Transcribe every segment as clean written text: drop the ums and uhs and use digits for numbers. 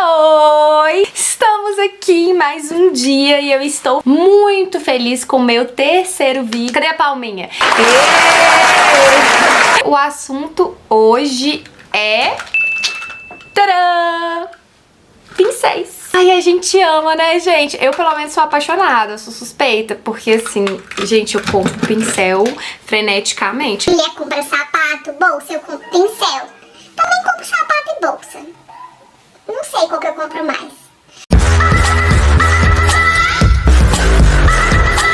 Oi! Estamos aqui em mais um dia e eu estou muito feliz com o meu terceiro vídeo. Cadê a palminha? O assunto hoje é... Tcharam! Pincéis. Ai, a gente ama, né, gente? Eu, pelo menos, sou apaixonada, eu sou suspeita, porque, assim, gente, eu compro pincel freneticamente. Mulher compra sapato, bolsa, eu compro pincel. Também compro sapato e bolsa. Não sei qual que eu compro mais.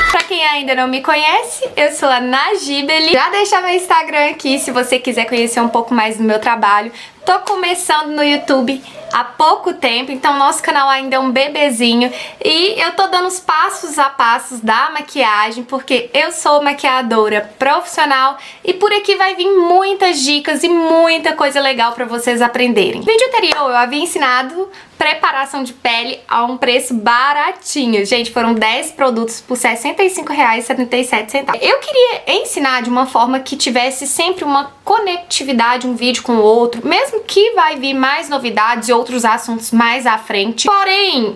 Pra quem ainda não me conhece, eu sou a Najibeli. Já deixa meu Instagram aqui se você quiser conhecer um pouco mais do meu trabalho. Tô começando no YouTube há pouco tempo, então nosso canal ainda é um bebezinho e eu tô dando os passos a passos da maquiagem, porque eu sou maquiadora profissional e por aqui vai vir muitas dicas e muita coisa legal pra vocês aprenderem. No vídeo anterior eu havia ensinado preparação de pele a um preço baratinho. Gente, foram 10 produtos por R$ 65,77. Eu queria ensinar de uma forma que tivesse sempre uma conectividade, um vídeo com o outro, mesmo que vai vir mais novidades e outros assuntos mais à frente. Porém,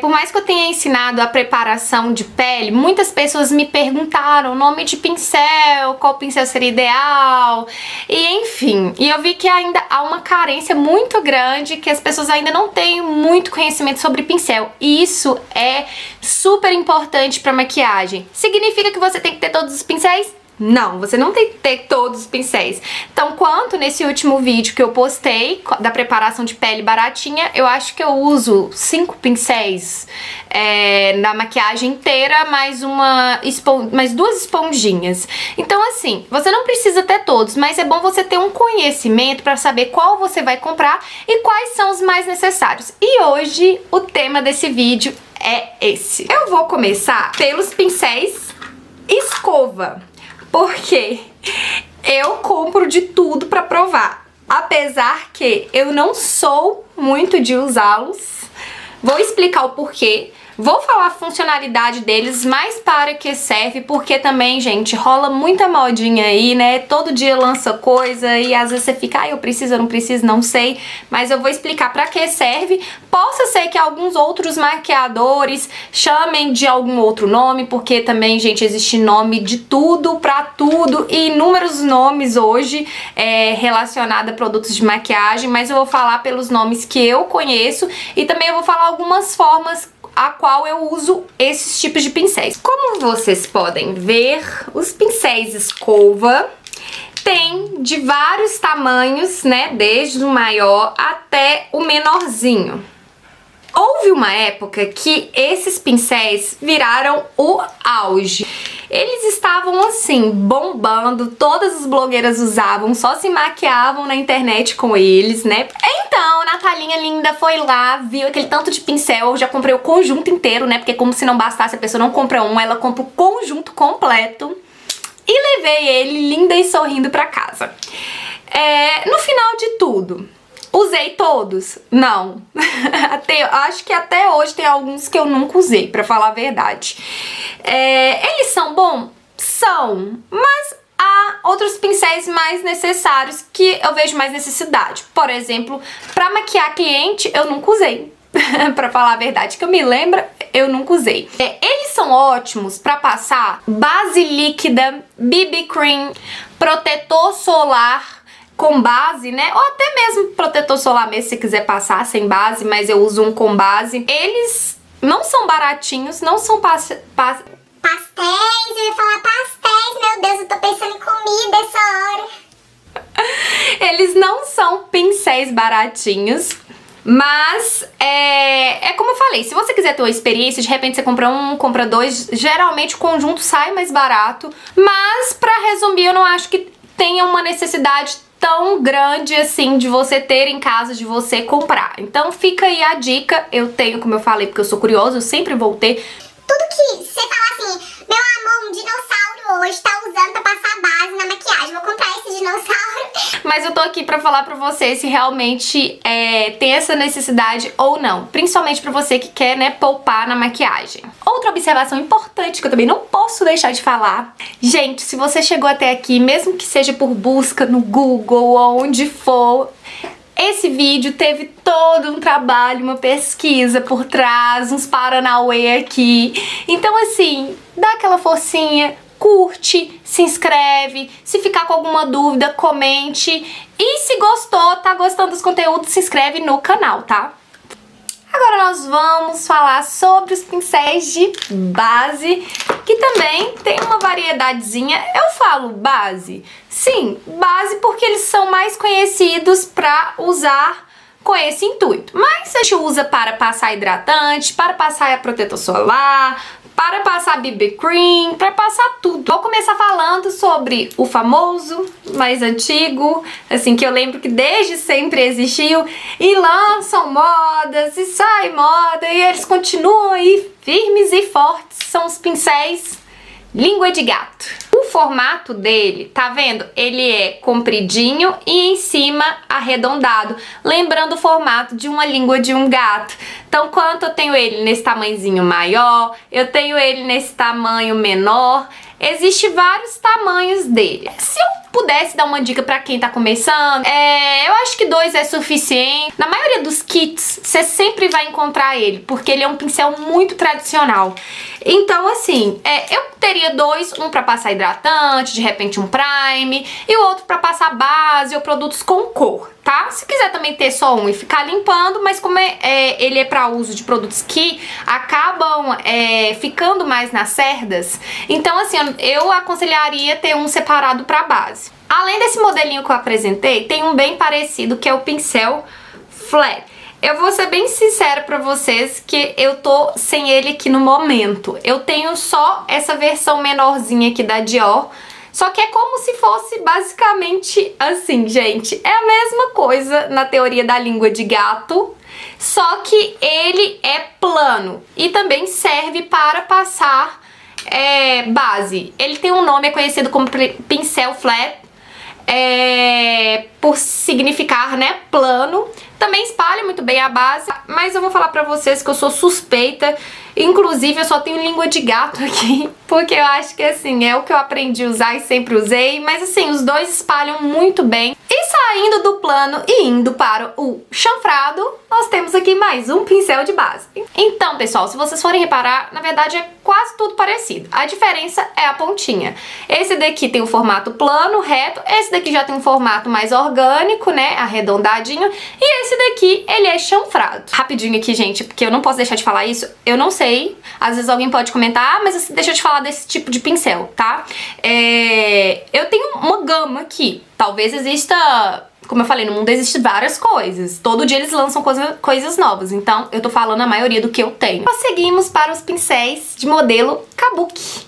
por mais que eu tenha ensinado a preparação de pele, muitas pessoas me perguntaram o nome de pincel, qual pincel seria ideal, e enfim. E eu vi que ainda há uma carência muito grande, que as pessoas ainda não têm muito conhecimento sobre pincel. E isso é super importante para maquiagem. Significa que você tem que ter todos os pincéis? Não, você não tem que ter todos os pincéis. Então, quanto nesse último vídeo que eu postei da preparação de pele baratinha, eu acho que eu uso 5 pincéis na maquiagem inteira, mais duas esponjinhas. Então, assim, você não precisa ter todos, mas é bom você ter um conhecimento para saber qual você vai comprar e quais são os mais necessários. E hoje, o tema desse vídeo é esse. Eu vou começar pelos pincéis escova, porque eu compro de tudo pra provar, apesar que eu não sou muito de usá-los. Vou explicar o porquê, vou falar a funcionalidade deles, mas para que serve, porque também, gente, rola muita modinha aí, né? Todo dia lança coisa e às vezes você fica, eu preciso, eu não preciso, não sei, mas eu vou explicar pra que serve. Possa ser que alguns outros maquiadores chamem de algum outro nome, porque também, gente, existe nome de tudo pra tudo e inúmeros nomes hoje relacionados a produtos de maquiagem, mas eu vou falar pelos nomes que eu conheço e também eu vou falar algumas formas a qual eu uso esses tipos de pincéis. Como vocês podem ver, os pincéis escova tem de vários tamanhos, né? Desde o maior até o menorzinho. Houve uma época que esses pincéis viraram o auge. Eles estavam assim, bombando, todas as blogueiras usavam, só se maquiavam na internet com eles, né? Então, a Natalinha linda foi lá, viu aquele tanto de pincel, eu já comprei o conjunto inteiro, né? Porque como se não bastasse, a pessoa não compra um, ela compra o conjunto completo. E levei ele linda e sorrindo pra casa. No final de tudo, usei todos? Não. Acho que até hoje tem alguns que eu nunca usei, pra falar a verdade. Eles são bons? São, mas há outros pincéis mais necessários que eu vejo mais necessidade. Por exemplo, pra maquiar cliente, eu nunca usei. Pra falar a verdade, que eu me lembro, eu nunca usei. Eles são ótimos pra passar base líquida, BB cream, protetor solar com base, né? Ou até mesmo protetor solar mesmo, se quiser passar sem base, mas eu uso um com base. Eles não são baratinhos, não são pastéis, Eu ia falar pastéis, meu Deus, eu tô pensando em comida essa hora. Eles não são pincéis baratinhos, mas como eu falei, se você quiser ter uma experiência, de repente você compra um, compra dois, geralmente o conjunto sai mais barato, mas pra resumir, eu não acho que tenha uma necessidade tão grande assim de você ter em casa, de você comprar. Então fica aí a dica, eu tenho, como eu falei, porque eu sou curiosa, eu sempre vou ter. Tudo que você fala assim, meu amor, um dinossauro hoje tá usando pra passar base na maquiagem, vou comprar esse dinossauro. Mas eu tô aqui pra falar pra você se realmente tem essa necessidade ou não. Principalmente pra você que quer, né, poupar na maquiagem. Outra observação importante que eu também não posso deixar de falar. Gente, se você chegou até aqui, mesmo que seja por busca no Google ou onde for, Esse vídeo teve todo um trabalho, uma pesquisa por trás, uns paranauê aqui. Então assim, dá aquela forcinha, curte, se inscreve, se ficar com alguma dúvida, comente. E se gostou, tá gostando dos conteúdos, se inscreve no canal, tá? Agora nós vamos falar sobre os pincéis de base, que também tem uma variedadezinha. Eu falo base? Sim, base porque eles são mais conhecidos para usar com esse intuito. Mas a gente usa para passar hidratante, para passar protetor solar, para passar BB Cream, para passar tudo. Vou começar falando sobre o famoso, mais antigo, assim, que eu lembro que desde sempre existiu, e lançam modas, e sai moda, e eles continuam aí firmes e fortes, são os pincéis língua de gato. O formato dele, tá vendo? Ele é compridinho e em cima arredondado, lembrando o formato de uma língua de um gato. Então, quanto eu tenho ele nesse tamanhozinho maior, eu tenho ele nesse tamanho menor, existem vários tamanhos dele. Se eu pudesse dar uma dica pra quem tá começando, eu acho que 2 é suficiente. Na maioria dos kits, você sempre vai encontrar ele, porque ele é um pincel muito tradicional. Então, assim, eu teria 2, um pra passar hidratante, de repente um prime, e o outro pra passar base ou produtos com cor, tá? Se quiser também ter só um e ficar limpando, mas como ele é pra uso de produtos que acabam ficando mais nas cerdas, então assim, eu aconselharia ter um separado pra base. Além desse modelinho que eu apresentei, tem um bem parecido que é o pincel flat. Eu vou ser bem sincera pra vocês que eu tô sem ele aqui no momento. Eu tenho só essa versão menorzinha aqui da Dior. Só que é como se fosse basicamente assim, gente. É a mesma coisa na teoria da língua de gato, só que ele é plano e também serve para passar base. Ele tem um nome, é conhecido como pincel flat, por significar, né, plano. Também espalha muito bem a base, mas eu vou falar pra vocês que eu sou suspeita. Inclusive, eu só tenho língua de gato aqui, porque eu acho que, assim, é o que eu aprendi a usar e sempre usei. Mas, assim, os dois espalham muito bem. E saindo do plano e indo para o chanfrado, nós temos aqui mais um pincel de base. Então, pessoal, se vocês forem reparar, na verdade é quase tudo parecido. A diferença é a pontinha. Esse daqui tem um formato plano, reto. Esse daqui já tem um formato mais orgânico, né, arredondadinho. E esse daqui, ele é chanfrado. Rapidinho aqui, gente, porque eu não posso deixar de falar isso. Eu não sei. Às vezes alguém pode comentar, mas deixa eu te falar desse tipo de pincel, tá? Eu tenho uma gama aqui. Talvez exista, como eu falei, no mundo existem várias coisas. Todo dia eles lançam coisas novas. Então, eu tô falando a maioria do que eu tenho. Nós seguimos para os pincéis de modelo Kabuki.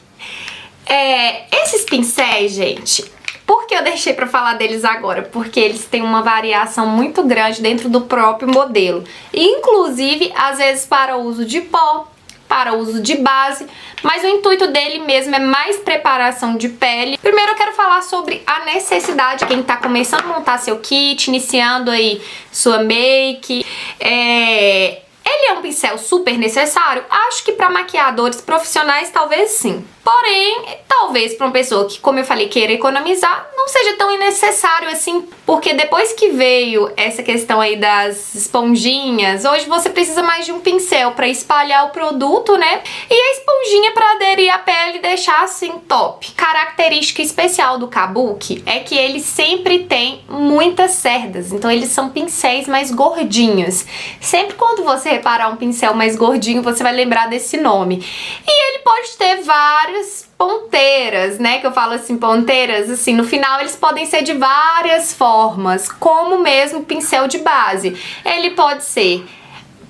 Esses pincéis, gente, por que eu deixei pra falar deles agora? Porque eles têm uma variação muito grande dentro do próprio modelo. Inclusive, às vezes para uso de pó, para uso de base, mas o intuito dele mesmo é mais preparação de pele. Primeiro eu quero falar sobre a necessidade de quem tá começando a montar seu kit, iniciando aí sua make. Ele é um pincel super necessário? Acho que para maquiadores profissionais talvez sim. Porém, talvez para uma pessoa que, como eu falei, queira economizar, não seja tão necessário assim, porque depois que veio essa questão aí das esponjinhas, hoje você precisa mais de um pincel para espalhar o produto, né? E a esponjinha para aderir à pele e deixar assim top. Característica especial do Kabuki é que ele sempre tem muitas cerdas, então eles são pincéis mais gordinhos. Sempre quando você reparar um pincel mais gordinho, você vai lembrar desse nome. E ele pode ter várias ponteiras, né, que eu falo assim, ponteiras, assim, no final eles podem ser de várias formas, como mesmo pincel de base. Ele pode ser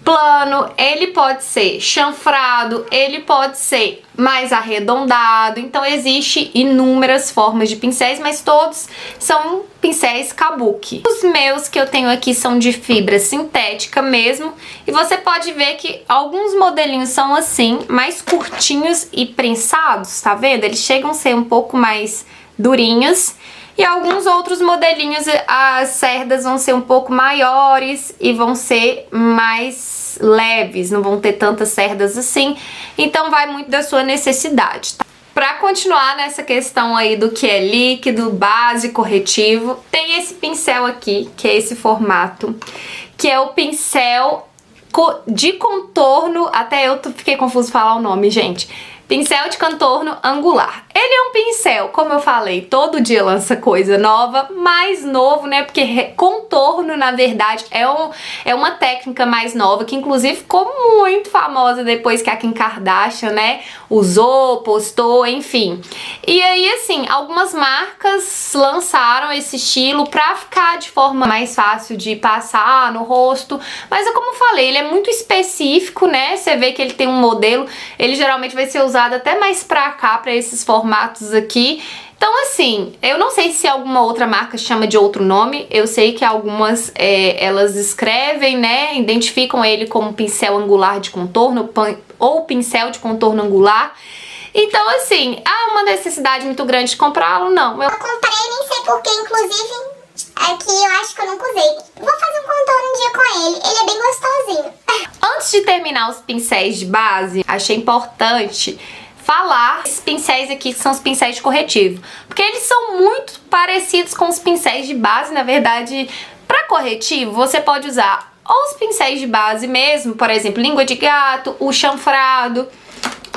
plano, ele pode ser chanfrado, ele pode ser mais arredondado. Então existe inúmeras formas de pincéis, mas todos são pincéis Kabuki. Os meus que eu tenho aqui são de fibra sintética mesmo, e você pode ver que alguns modelinhos são assim, mais curtinhos e prensados, tá vendo? Eles chegam a ser um pouco mais durinhos. E alguns outros modelinhos, as cerdas vão ser um pouco maiores e vão ser mais leves, não vão ter tantas cerdas assim. Então vai muito da sua necessidade, tá? Pra continuar nessa questão aí do que é líquido, base, corretivo, tem esse pincel aqui, que é esse formato, que é o pincel de contorno, até eu fiquei confuso falar o nome, gente. Pincel de contorno angular. Ele é um pincel, como eu falei, todo dia lança coisa nova, mais novo, né? Porque contorno, na verdade, é uma técnica mais nova, que inclusive ficou muito famosa depois que a Kim Kardashian, né, usou, postou, enfim. E aí, assim, algumas marcas lançaram esse estilo pra ficar de forma mais fácil de passar no rosto, mas é como eu falei, ele é muito específico, né? Você vê que ele tem um modelo, ele geralmente vai ser usado até mais pra cá, pra esses formatos aqui. Então, assim, eu não sei se alguma outra marca chama de outro nome. Eu sei que algumas, elas escrevem, né, identificam ele como pincel angular de contorno ou pincel de contorno angular. Então, assim, há uma necessidade muito grande de comprá-lo? Não. Eu comprei, nem sei porquê, inclusive, aqui eu acho que eu nunca usei. Vou fazer um contorno um dia com ele, ele é bem gostosinho. Antes de terminar os pincéis de base, achei importante falar esses pincéis aqui, que são os pincéis de corretivo, porque eles são muito parecidos com os pincéis de base. Na verdade, para corretivo, você pode usar ou os pincéis de base mesmo, por exemplo, língua de gato, o chanfrado,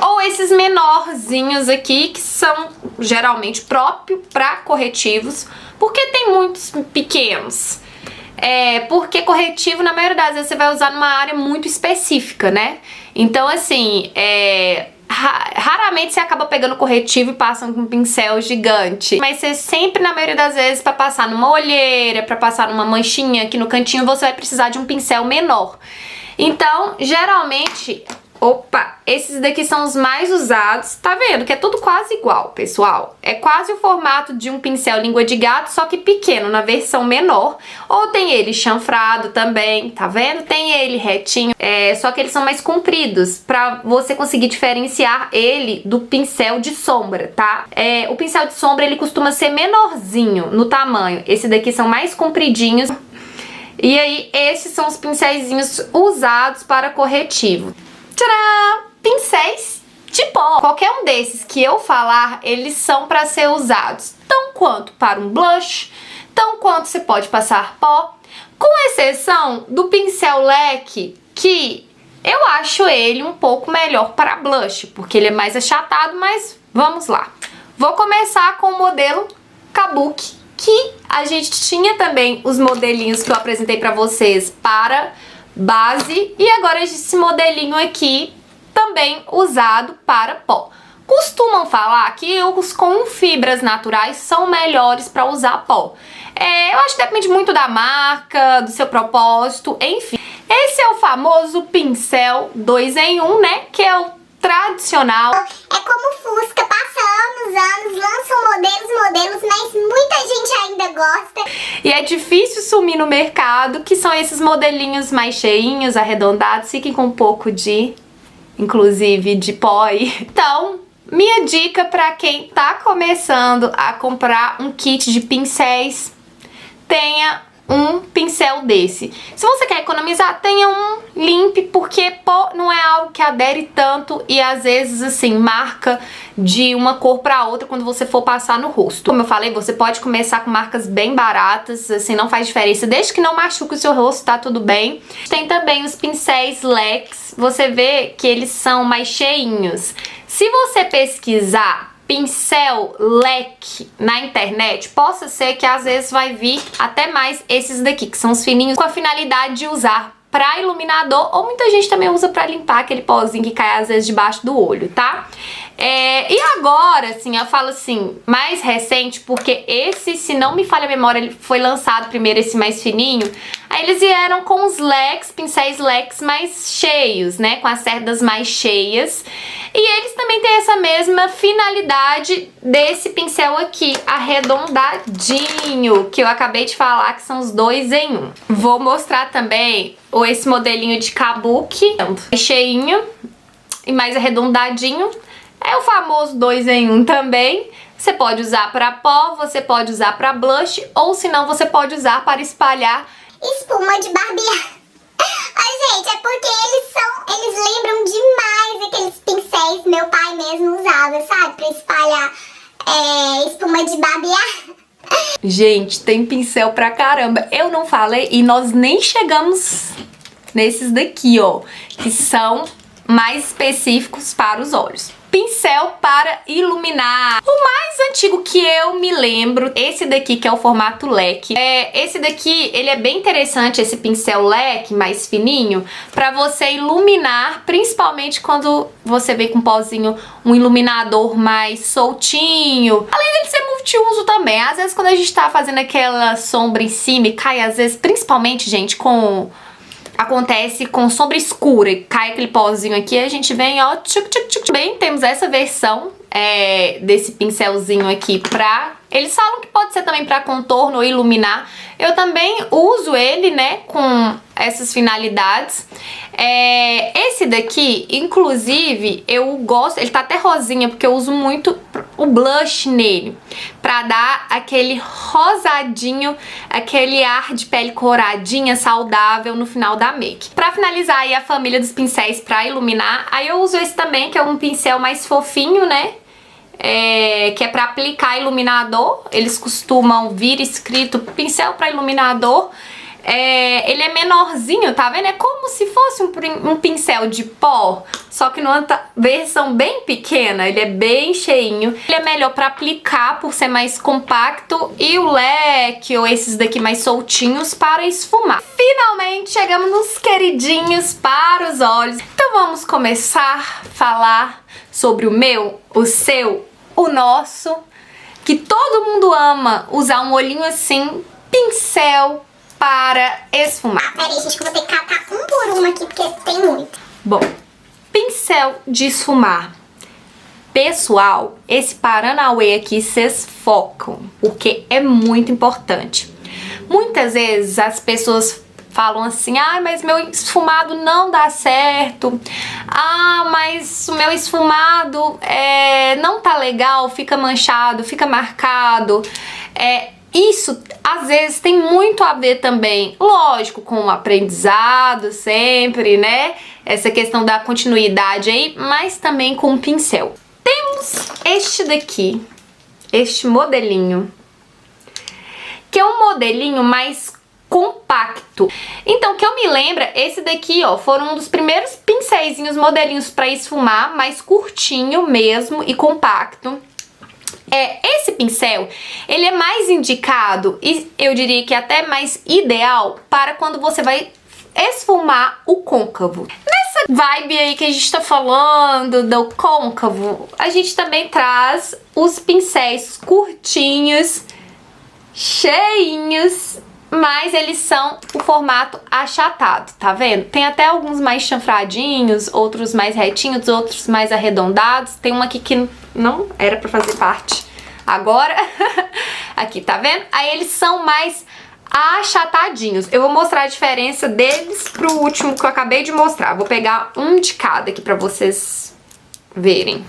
ou esses menorzinhos aqui, que são geralmente próprios para corretivos, porque tem muitos pequenos. Porque corretivo, na maioria das vezes, você vai usar numa área muito específica, né? Então, assim, raramente você acaba pegando corretivo e passando com um pincel gigante. Mas você sempre, na maioria das vezes, pra passar numa olheira, pra passar numa manchinha aqui no cantinho, você vai precisar de um pincel menor. Então, geralmente... Opa, esses daqui são os mais usados. Tá vendo que é tudo quase igual, pessoal? É quase o formato de um pincel língua de gato, só que pequeno, na versão menor. Ou tem ele chanfrado também, tá vendo? Tem ele retinho, só que eles são mais compridos, pra você conseguir diferenciar ele do pincel de sombra, tá? O pincel de sombra, ele costuma ser menorzinho no tamanho. Esse daqui são mais compridinhos. E aí, esses são os pincéisinhos usados para corretivo. Tcharam! Pincéis de pó. Qualquer um desses que eu falar, eles são para ser usados tão quanto para um blush, tão quanto você pode passar pó, com exceção do pincel leque, que eu acho ele um pouco melhor para blush, porque ele é mais achatado, mas vamos lá. Vou começar com o modelo Kabuki, que a gente tinha também os modelinhos que eu apresentei para vocês para base, e agora esse modelinho aqui também usado para pó. Costumam falar que os com fibras naturais são melhores para usar pó. Eu acho que depende muito da marca, do seu propósito, enfim. Esse é o famoso pincel 2 em 1, né? Que é o tradicional. É como Fusca, passa anos, lançam modelos, mas muita gente ainda gosta. E é difícil sumir no mercado, que são esses modelinhos mais cheinhos, arredondados, fiquem com um pouco de, inclusive, de pó aí. Então, minha dica para quem tá começando a comprar um kit de pincéis, tenha um pincel desse. Se você quer economizar, tenha um limpe, porque pó não é algo que adere tanto e às vezes, assim, marca de uma cor pra outra quando você for passar no rosto. Como eu falei, você pode começar com marcas bem baratas, assim, não faz diferença, desde que não machuque o seu rosto, tá tudo bem. Tem também os pincéis Lex, você vê que eles são mais cheinhos. Se você pesquisar pincel leque na internet, possa ser que às vezes vai vir até mais esses daqui, que são os fininhos, com a finalidade de usar pra iluminador, ou muita gente também usa pra limpar aquele pozinho que cai às vezes debaixo do olho, tá? E agora, assim, eu falo assim, mais recente, porque esse, se não me falha a memória, ele foi lançado primeiro, esse mais fininho. Aí eles vieram com os leques, pincéis leques mais cheios, né? Com as cerdas mais cheias. E eles também têm essa mesma finalidade desse pincel aqui, arredondadinho, que eu acabei de falar que são os 2 em 1. Vou mostrar também esse modelinho de Kabuki, cheinho e mais arredondadinho. É o famoso 2 em 1 também. Você pode usar para pó, você pode usar para blush, ou se não, você pode usar para espalhar espuma de barbear. Ai, gente, é porque eles lembram demais aqueles pincéis que meu pai mesmo usava, sabe? pra espalhar espuma de barbear. Gente, tem pincel pra caramba. Eu não falei e nós nem chegamos nesses daqui, ó, que são mais específicos para os olhos. Pincel para iluminar. O mais antigo que eu me lembro, esse daqui que é o formato leque. Esse daqui, ele é bem interessante, esse pincel leque mais fininho, para você iluminar, principalmente quando você vem com um pozinho, um iluminador mais soltinho. Além dele ser multiuso também. Às vezes quando a gente tá fazendo aquela sombra em cima e cai, às vezes, principalmente, gente, acontece com sombra escura e cai aquele pozinho aqui, a gente vem, ó, tchuc, tchuc, tchuc. Bem, temos essa versão desse pincelzinho aqui pra... Eles falam que pode ser também pra contorno ou iluminar. Eu também uso ele, né, com essas finalidades. Esse daqui, inclusive, eu gosto... Ele tá até rosinha, porque eu uso muito o blush nele. Pra dar aquele rosadinho, aquele ar de pele coradinha, saudável no final da make. Pra finalizar aí a família dos pincéis pra iluminar, aí eu uso esse também, que é um pincel mais fofinho, né? Que é pra aplicar iluminador. Eles costumam vir escrito pincel pra iluminador. Ele é menorzinho, tá vendo? É como se fosse um pincel de pó, só que numa versão bem pequena. Ele é bem cheinho. Ele é melhor pra aplicar por ser mais compacto, e o leque ou esses daqui mais soltinhos para esfumar. Finalmente chegamos nos queridinhos para os olhos. Então vamos começar a falar sobre o meu, o seu, o nosso, que todo mundo ama usar um olhinho assim, pincel para esfumar. Peraí, gente, que eu vou ter que catar um por um aqui, porque tem muito. Bom, pincel de esfumar. Pessoal, esse Paranauê aqui vocês focam, porque é muito importante. Muitas vezes as pessoas falam assim, mas meu esfumado não dá certo, mas o meu esfumado não tá legal, fica manchado, fica marcado. Isso, às vezes, tem muito a ver também, lógico, com o aprendizado sempre, né? Essa questão da continuidade aí, mas também com o pincel. Temos este daqui, este modelinho, que é um modelinho mais compacto. Então, que eu me lembro, esse daqui, ó, foram um dos primeiros pincéisinhos, modelinhos para esfumar, mais curtinho mesmo e compacto. Esse pincel, ele é mais indicado e eu diria que até mais ideal para quando você vai esfumar o côncavo. Nessa vibe aí que a gente tá falando do côncavo, a gente também traz os pincéis curtinhos, cheinhos, mas eles são o formato achatado, tá vendo? Tem até alguns mais chanfradinhos, outros mais retinhos, outros mais arredondados. Tem um aqui que não era pra fazer parte agora. Aqui, tá vendo? Aí eles são mais achatadinhos. Eu vou mostrar a diferença deles pro último que eu acabei de mostrar. Vou pegar um de cada aqui pra vocês verem.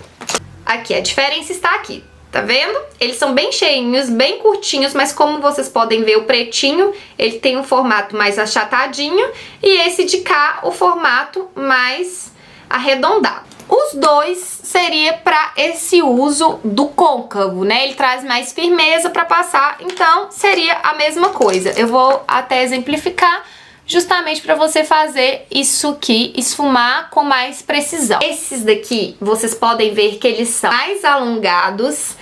Aqui, a diferença está aqui. Tá vendo? Eles são bem cheinhos, bem curtinhos, mas como vocês podem ver, o pretinho, ele tem um formato mais achatadinho e esse de cá, o formato mais arredondado. Os dois seria para esse uso do côncavo, né? Ele traz mais firmeza para passar, então seria a mesma coisa. Eu vou até exemplificar justamente para você fazer isso aqui, esfumar com mais precisão. Esses daqui, vocês podem ver que eles são mais alongados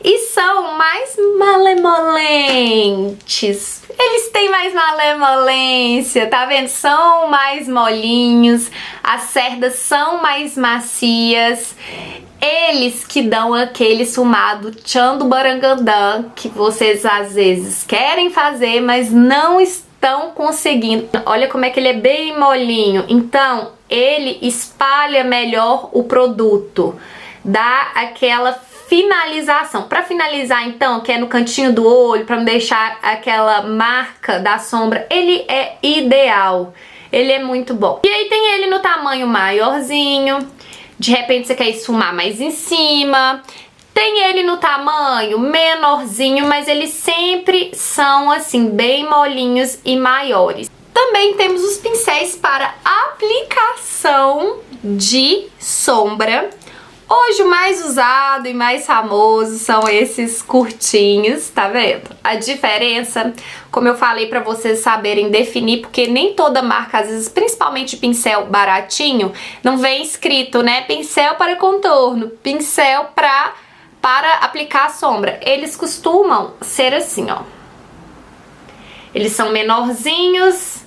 e são mais malemolentes. Eles têm mais malemolência, tá vendo? São mais molinhos, as cerdas são mais macias. Eles que dão aquele esfumado tchan do barangandã que vocês às vezes querem fazer, mas não estão conseguindo. Olha como é que ele é bem molinho. Então, ele espalha melhor o produto, dá aquela finalização. Para finalizar, então, que é no cantinho do olho, para não deixar aquela marca da sombra, ele é ideal. Ele é muito bom. E aí tem ele no tamanho maiorzinho. De repente você quer esfumar mais em cima. Tem ele no tamanho menorzinho, mas eles sempre são assim, bem molinhos e maiores. Também temos os pincéis para aplicação de sombra Hoje o mais usado e mais famoso são esses curtinhos, tá vendo? A diferença, como eu falei pra vocês saberem definir, porque nem toda marca, às vezes, principalmente pincel baratinho, não vem escrito, né? Pincel para contorno, pincel para aplicar a sombra. Eles costumam ser assim, ó. Eles são menorzinhos,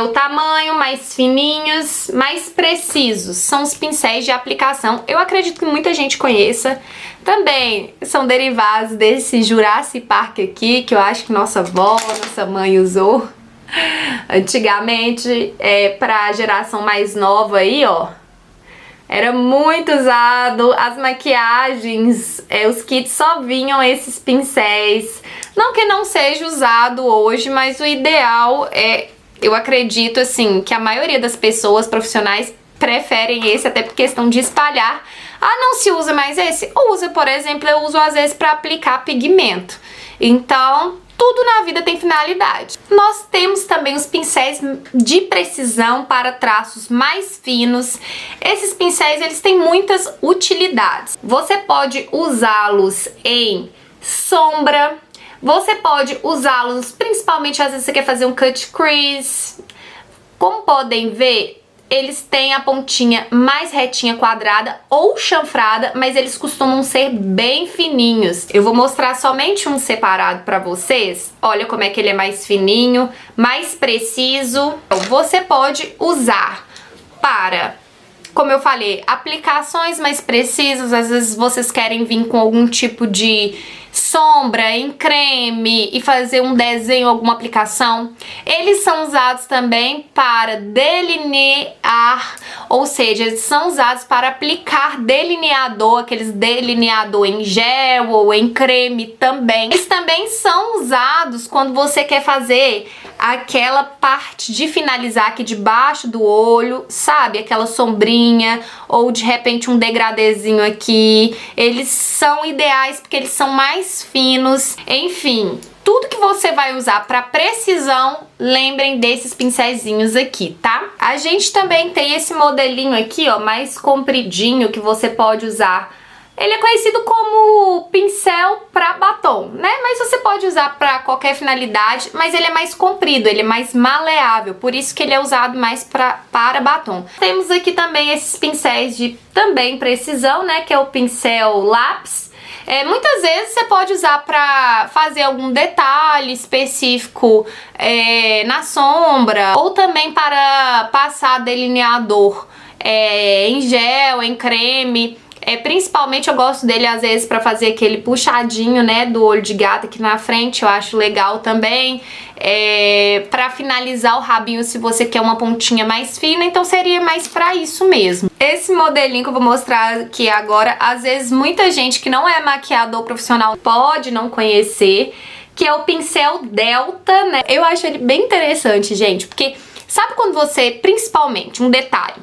o tamanho, mais fininhos, mais precisos. São os pincéis de aplicação. Eu acredito que muita gente conheça. Também são derivados desse Jurassic Park aqui, que eu acho que nossa avó, nossa mãe usou antigamente. Pra geração mais nova aí, ó. Era muito usado, as maquiagens, os kits só vinham esses pincéis. Não que não seja usado hoje, mas o ideal eu acredito, assim, que a maioria das pessoas profissionais preferem esse, até por questão de espalhar. Ah, não se usa mais esse? Usa, por exemplo, eu uso às vezes para aplicar pigmento. Então, tudo na vida tem finalidade. Nós temos também os pincéis de precisão para traços mais finos. Esses pincéis, eles têm muitas utilidades. Você pode usá-los em sombra, você pode usá-los, principalmente às vezes você quer fazer um cut crease. Como podem ver, eles têm a pontinha mais retinha, quadrada ou chanfrada, mas eles costumam ser bem fininhos. Eu vou mostrar somente um separado pra vocês. Olha como é que ele é mais fininho, mais preciso. Você pode usar para, como eu falei, aplicações mais precisas. Às vezes vocês querem vir com algum tipo de sombra em creme e fazer um desenho, alguma aplicação. Eles são usados também para delinear, ou seja, eles são usados para aplicar delineador, aqueles delineador em gel ou em creme também. Eles também são usados quando você quer fazer aquela parte de finalizar aqui debaixo do olho, sabe? Aquela sombrinha ou de repente um degradêzinho aqui. Eles são ideais porque eles são mais finos. Enfim, tudo que você vai usar para precisão, lembrem desses pincéisinhos aqui, tá? A gente também tem esse modelinho aqui, ó, mais compridinho, que você pode usar. Ele é conhecido como pincel para batom, né? Mas você pode usar para qualquer finalidade, mas ele é mais comprido, ele é mais maleável, por isso que ele é usado mais para batom. Temos aqui também esses pincéis de também precisão, né? Que é o pincel lápis. Muitas vezes você pode usar para fazer algum detalhe específico na sombra, ou também para passar delineador em gel, em creme. Principalmente eu gosto dele às vezes para fazer aquele puxadinho, né, do olho de gato aqui na frente, eu acho legal também. Para finalizar o rabinho, se você quer uma pontinha mais fina, então seria mais para isso mesmo. Esse modelinho que eu vou mostrar aqui agora, às vezes muita gente que não é maquiador profissional pode não conhecer, que é o pincel Delta, né? Eu acho ele bem interessante, gente, porque sabe quando você, principalmente, um detalhe,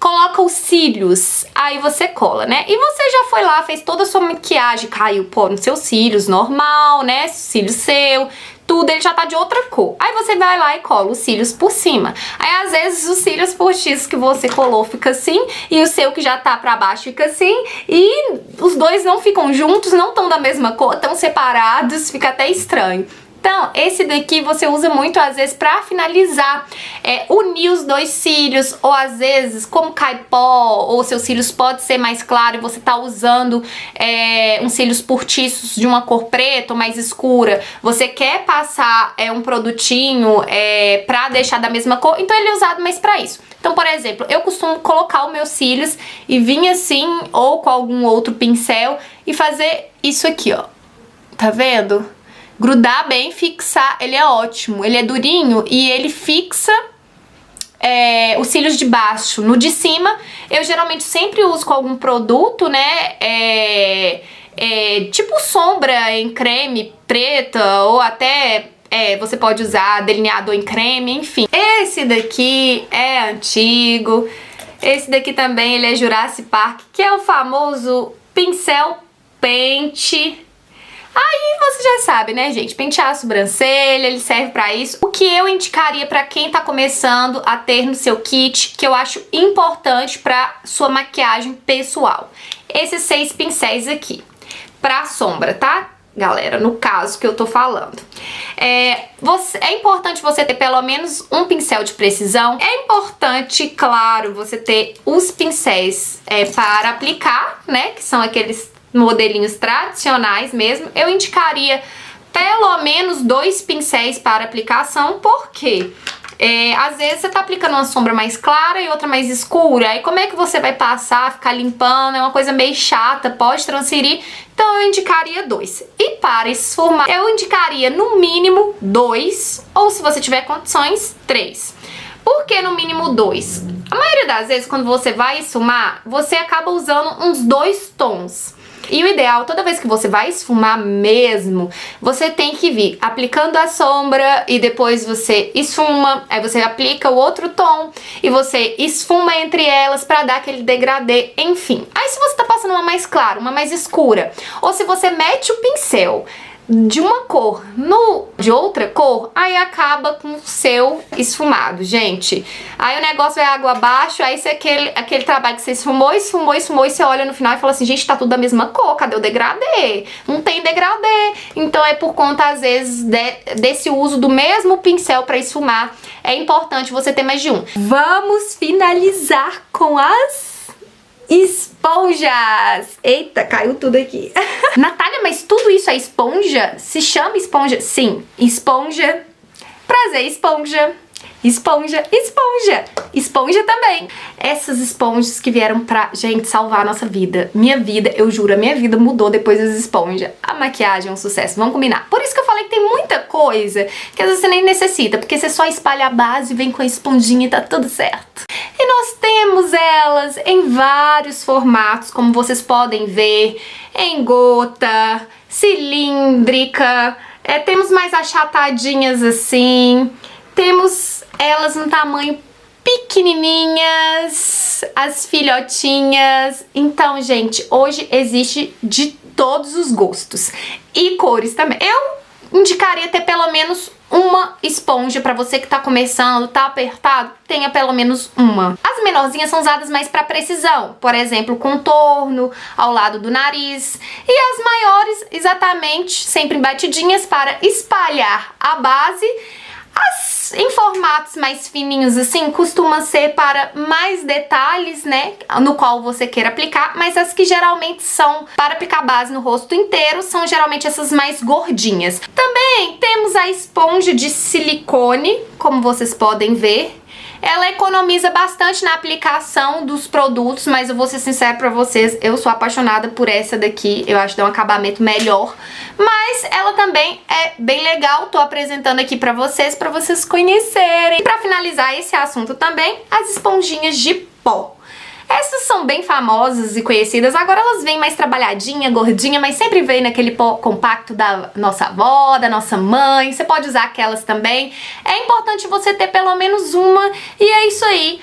coloca os cílios, aí você cola, né? E você já foi lá, fez toda a sua maquiagem, caiu, pô, nos seus cílios, normal, né? Cílio seu, tudo, ele já tá de outra cor. Aí você vai lá e cola os cílios por cima. Aí, às vezes, os cílios postiços que você colou fica assim, e o seu que já tá pra baixo fica assim, e os dois não ficam juntos, não estão da mesma cor, estão separados, fica até estranho. Então, esse daqui você usa muito, às vezes, pra finalizar, unir os dois cílios, ou às vezes, como cai pó, ou seus cílios pode ser mais claro e você tá usando uns cílios postiços de uma cor preta ou mais escura, você quer passar um produtinho pra deixar da mesma cor, então ele é usado mais pra isso. Então, por exemplo, eu costumo colocar os meus cílios e vir assim, ou com algum outro pincel, e fazer isso aqui, ó. Tá vendo? Grudar bem, fixar, ele é ótimo, ele é durinho e ele fixa os cílios de baixo. No de cima, eu geralmente sempre uso com algum produto, né, tipo sombra em creme preta, ou até você pode usar delineador em creme, enfim. Esse daqui é antigo, esse daqui também ele é Jurassic Park, que é o famoso pincel pente. Aí você já sabe, né, gente? Pentear a sobrancelha, ele serve pra isso. O que eu indicaria pra quem tá começando a ter no seu kit, que eu acho importante pra sua maquiagem pessoal. Esses 6 pincéis aqui. Pra sombra, tá? Galera, no caso que eu tô falando. É importante você ter pelo menos um pincel de precisão. É importante, claro, você ter os pincéis para aplicar, né? Que são aqueles modelinhos tradicionais mesmo. Eu indicaria pelo menos 2 pincéis para aplicação, porque às vezes você tá aplicando uma sombra mais clara e outra mais escura, aí como é que você vai passar, ficar limpando? É uma coisa meio chata, pode transferir. Então eu indicaria 2. E para esfumar, eu indicaria no mínimo 2, ou se você tiver condições, 3. Por que no mínimo 2? A maioria das vezes, quando você vai esfumar, você acaba usando uns 2 tons. E o ideal, toda vez que você vai esfumar mesmo, você tem que vir aplicando a sombra e depois você esfuma, aí você aplica o outro tom e você esfuma entre elas pra dar aquele degradê, enfim. Aí se você tá passando uma mais clara, uma mais escura, ou se você mete o pincel de uma cor de outra cor, aí acaba com o seu esfumado, gente. Aí o negócio é água abaixo, aí você, aquele trabalho que você esfumou, e você olha no final e fala assim, gente, tá tudo da mesma cor, cadê o degradê? Não tem degradê. Então é por conta, às vezes, desse uso do mesmo pincel pra esfumar. É importante você ter mais de um. Vamos finalizar com as esponjas! Eita, caiu tudo aqui. Natália, mas tudo isso é esponja? Se chama esponja? Sim, esponja. Prazer, esponja. Esponja, esponja. Esponja também. Essas esponjas que vieram pra, gente, salvar a nossa vida. Minha vida, eu juro, a minha vida mudou depois das esponjas. A maquiagem é um sucesso, vamos combinar. Por isso que eu falei que tem muita coisa que às vezes você nem necessita, porque você só espalha a base, vem com a esponjinha e tá tudo certo. E nós temos elas em vários formatos, como vocês podem ver, em gota, cilíndrica, temos mais achatadinhas assim, temos elas no tamanho pequenininhas, as filhotinhas. Então, gente, hoje existe de todos os gostos e cores também. Eu indicaria ter pelo menos uma esponja pra você que tá começando, tá apertado, tenha pelo menos uma. As menorzinhas são usadas mais pra precisão, por exemplo, contorno ao lado do nariz, e as maiores, exatamente, sempre batidinhas para espalhar a base. As em formatos mais fininhos assim, costuma ser para mais detalhes, né, no qual você queira aplicar, mas as que geralmente são para aplicar base no rosto inteiro são geralmente essas mais gordinhas. Também temos a esponja de silicone, como vocês podem ver. Ela economiza bastante na aplicação dos produtos, mas eu vou ser sincera pra vocês, eu sou apaixonada por essa daqui, eu acho que dá um acabamento melhor, mas ela também é bem legal, tô apresentando aqui pra vocês conhecerem. Pra finalizar esse assunto também, as esponjinhas de pó. Essas são bem famosas e conhecidas, agora elas vêm mais trabalhadinha, gordinha, mas sempre vem naquele pó compacto da nossa avó, da nossa mãe, você pode usar aquelas também. É importante você ter pelo menos uma, e é isso aí,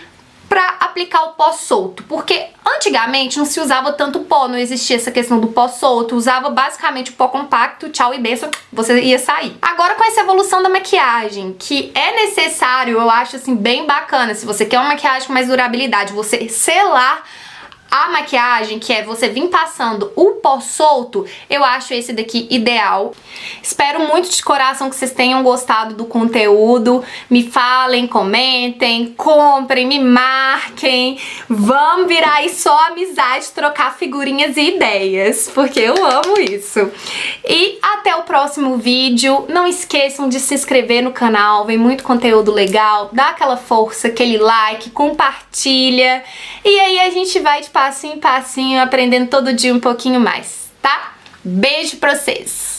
pra aplicar o pó solto, porque antigamente não se usava tanto pó, não existia essa questão do pó solto, usava basicamente o pó compacto, tchau e benção, você ia sair. Agora com essa evolução da maquiagem, que é necessário, eu acho assim bem bacana, se você quer uma maquiagem com mais durabilidade, você selar a maquiagem, que é você vir passando o pó solto, eu acho esse daqui ideal. Espero muito de coração que vocês tenham gostado do conteúdo. Me falem, comentem, comprem, me marquem. Vamos virar aí só amizade, trocar figurinhas e ideias, porque eu amo isso. E até o próximo vídeo. Não esqueçam de se inscrever no canal, vem muito conteúdo legal. Dá aquela força, aquele like, compartilha. E aí a gente vai de passinho em passinho, aprendendo todo dia um pouquinho mais, tá? Beijo pra vocês!